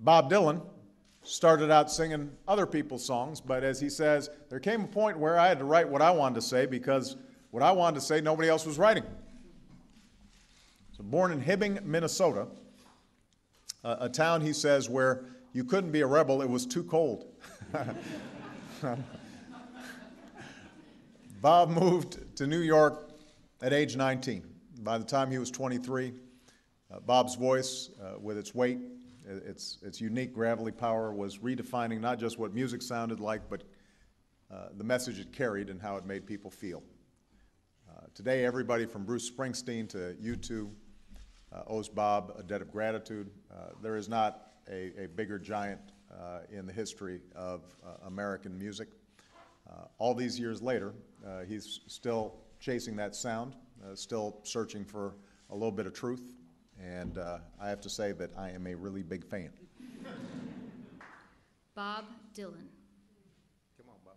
Bob Dylan started out singing other people's songs, but as he says, there came a point where I had to write what I wanted to say because what I wanted to say, nobody else was writing. So born in Hibbing, Minnesota, a town, he says, where you couldn't be a rebel, it was too cold. Bob moved to New York at age 19. By the time he was 23, Bob's voice, with its weight, its unique gravelly power, was redefining not just what music sounded like, but the message it carried and how it made people feel. Today, everybody from Bruce Springsteen to U2 owes Bob a debt of gratitude. There is not a bigger giant in the history of American music. All these years later, he's still chasing that sound, still searching for a little bit of truth, and I have to say that I am a really big fan. Bob Dylan. Come on, Bob.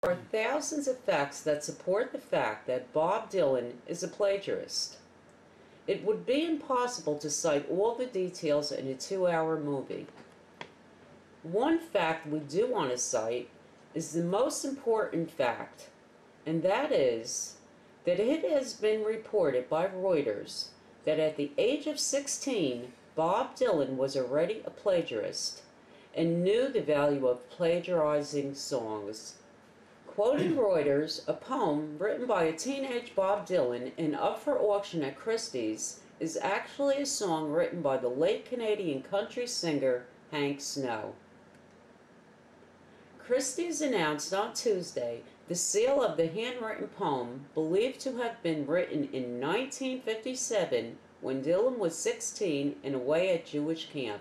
There are thousands of facts that support the fact that Bob Dylan is a plagiarist. It would be impossible to cite all the details in a 2-hour movie. One fact we do want to cite is the most important fact, and that is that it has been reported by Reuters that at the age of 16, Bob Dylan was already a plagiarist and knew the value of plagiarizing songs. Quoting Reuters, a poem written by a teenage Bob Dylan and up for auction at Christie's is actually a song written by the late Canadian country singer Hank Snow. Christie's announced on Tuesday the sale of the handwritten poem, believed to have been written in 1957 when Dylan was 16 and away at Jewish camp.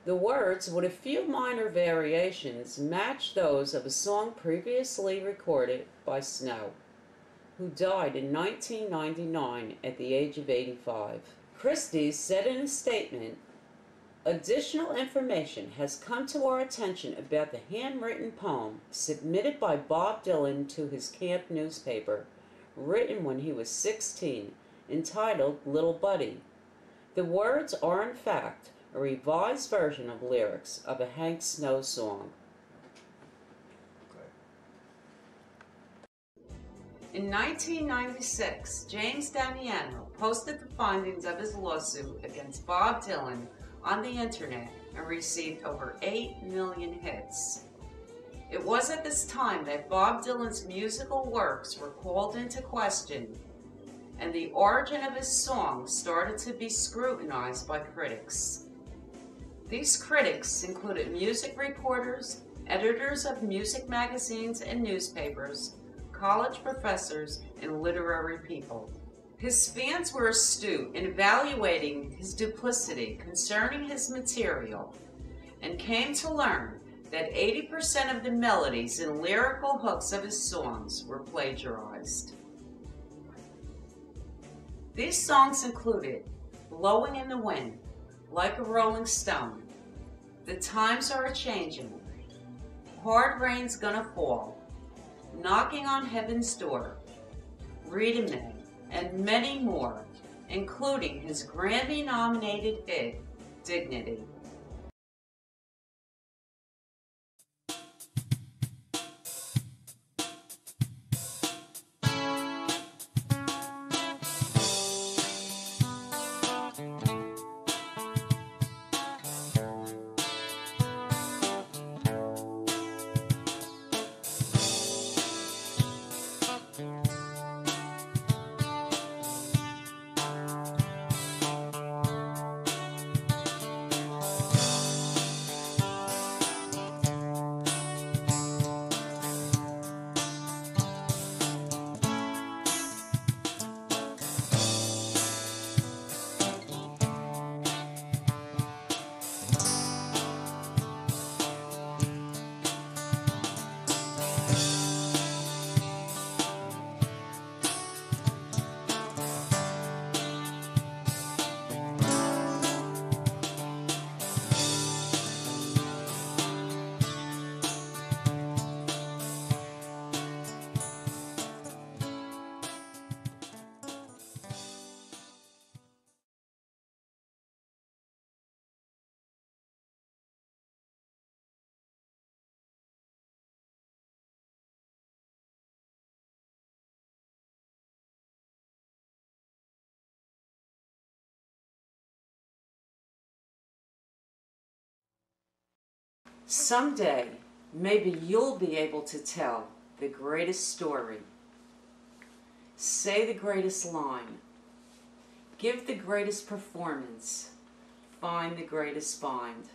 The words, with a few minor variations, match those of a song previously recorded by Snow, who died in 1999 at the age of 85. Christie's said in a statement, "Additional information has come to our attention about the handwritten poem submitted by Bob Dylan to his camp newspaper, written when he was 16, entitled Little Buddy. The words are, in fact, a revised version of lyrics of a Hank Snow song." In 1996, James Damiano posted the findings of his lawsuit against Bob Dylan on the internet and received over 8 million hits. It was at this time that Bob Dylan's musical works were called into question, and the origin of his songs started to be scrutinized by critics. These critics included music reporters, editors of music magazines and newspapers, college professors, and literary people. His fans were astute in evaluating his duplicity concerning his material and came to learn that 80% of the melodies and lyrical hooks of his songs were plagiarized. These songs included Blowing in the Wind, Like a Rolling Stone, The Times Are A-Changin', Hard Rain's Gonna Fall, Knocking on Heaven's Door, Rita Mae, and many more, including his Grammy-nominated hit, Dignity. Someday, maybe you'll be able to tell the greatest story. Say the greatest line. Give the greatest performance. Find the greatest find.